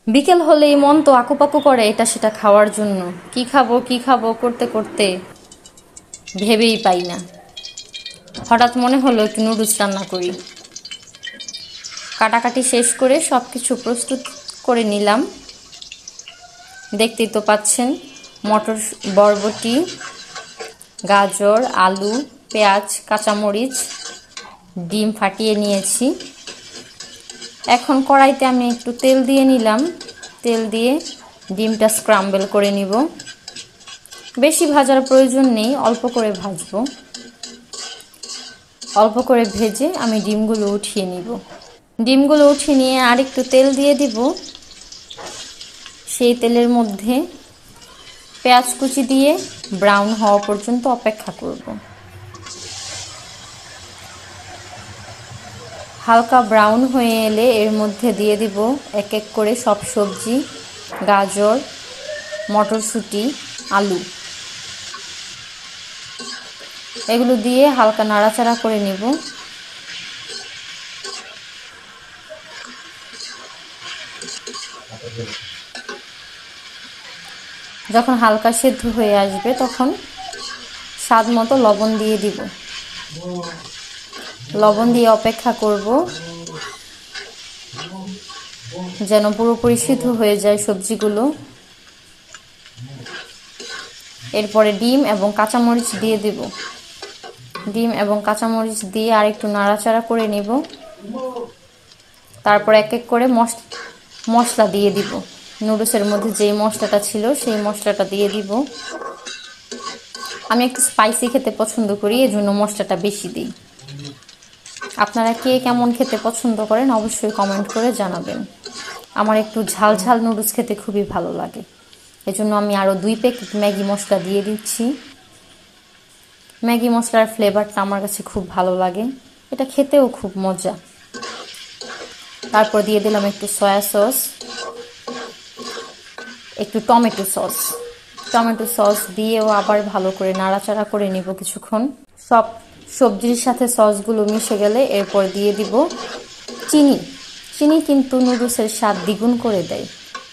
বিকেল হলেই মন তো আকুপাকু করে এটা সেটা খাওয়ার জন্য। কি খাবো করতে করতে ভেবেই পাই না। হঠাৎ মনে হলো একটু নুডলস রান্না করি। কাটাকাটি শেষ করে সব কিছু প্রস্তুত করে নিলাম। দেখতেই তো পাচ্ছেন, মটর, বরবটি, গাজর, আলু, পেঁয়াজ, কাঁচামরিচ, ডিম ফাটিয়ে নিয়েছি। এখন কড়াইতে আমি একটু তেল দিয়ে নিলাম। তেল দিয়ে ডিমটা স্ক্রাম্বল করে নিব। বেশি ভাজার প্রয়োজন নেই, অল্প করে ভাজবো। অল্প করে ভেজে আমি ডিমগুলো উঠিয়ে নিব। ডিমগুলো উঠিয়ে নিয়ে আর একটু তেল দিয়ে দিব। সেই তেলের মধ্যে পেঁয়াজ কুচি দিয়ে ব্রাউন হওয়া পর্যন্ত অপেক্ষা করব। হালকা ব্রাউন হয়ে এলে এর মধ্যে দিয়ে দিব এক এক করে সব সবজি, গাজর, মটরশুঁটি, আলু। এগুলো দিয়ে হালকা নাড়াচাড়া করে নেব। যখন হালকা সেদ্ধ হয়ে আসবে তখন স্বাদ মতো লবণ দিয়ে দিব। লবণ দিয়ে অপেক্ষা করব যেন পুরোপুরি সিদ্ধ হয়ে যায় সবজিগুলো। এরপরে ডিম এবং কাঁচামরিচ দিয়ে দেব। ডিম এবং কাঁচামরিচ দিয়ে আর একটু নাড়াচাড়া করে নেব। তারপর এক এক করে মশলা দিয়ে দিব। নুডলসের মধ্যে যেই মশলাটা ছিল সেই মশলাটা দিয়ে দিব। আমি একটু স্পাইসি খেতে পছন্দ করি, এজন্য মশলাটা বেশি দিই। আপনারা কে কেমন খেতে পছন্দ করেন অবশ্যই কমেন্ট করে জানাবেন। আমার একটু ঝাল ঝাল নুডলস খেতে খুবই ভালো লাগে, এজন্য আমি আরও 2 প্যাকেট ম্যাগি মশলা দিয়ে দিচ্ছি। ম্যাগি মশলার ফ্লেভারটা আমার কাছে খুব ভালো লাগে, এটা খেতেও খুব মজা। তারপর দিয়ে দিলাম একটু সয়া সস, একটু টমেটো সস। টমেটো সস দিয়েও আবার ভালো করে নাড়াচাড়া করে নিব কিছুক্ষণ। সব সবজির সাথে সসগুলো মিশে গেলে এরপর দিয়ে দিব চিনি। চিনি কিন্তু নুডলসের স্বাদ দ্বিগুণ করে দেয়,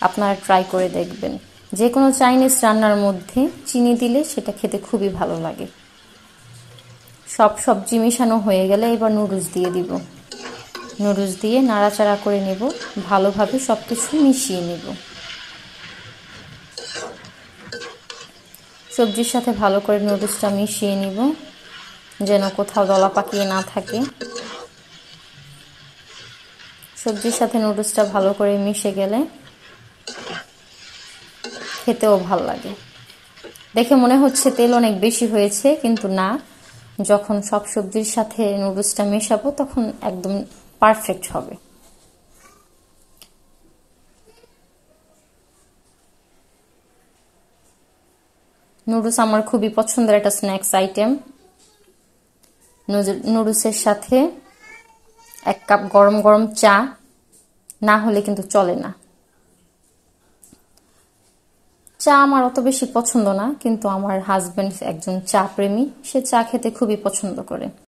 আপনারা ট্রাই করে দেখবেন। যে কোনো চাইনিজ রান্নার মধ্যে চিনি দিলে সেটা খেতে খুবই ভালো লাগে। সব সবজি মিশানো হয়ে গেলে এবার নুডলস দিয়ে দিব। নুডলস দিয়ে নাড়াচাড়া করে নেব, ভালোভাবে সব কিছু মিশিয়ে নেব। সবজির সাথে ভালো করে নুডলসটা মিশিয়ে নিব যেন কোথাও দলা পাকিয়ে না থাকে। সবজির সাথে নুডলসটা ভালো করে মিশে গেলে খেতেও ভালো লাগে। দেখে মনে হচ্ছে তেল অনেক বেশি হয়েছে, কিন্তু না, যখন সব সবজির সাথে নুডলসটা মেশাবো তখন একদম পারফেক্ট হবে। নুডলস আমার খুবই পছন্দের একটা স্ন্যাক্স আইটেম। নুডলসের সাথে 1 কাপ গরম গরম চা না হলে কিন্তু চলে না। চা আমার অত বেশি পছন্দ না, কিন্তু আমার হাজবেন্ড একজন চা প্রেমী, সে চা খেতে খুবই পছন্দ করে।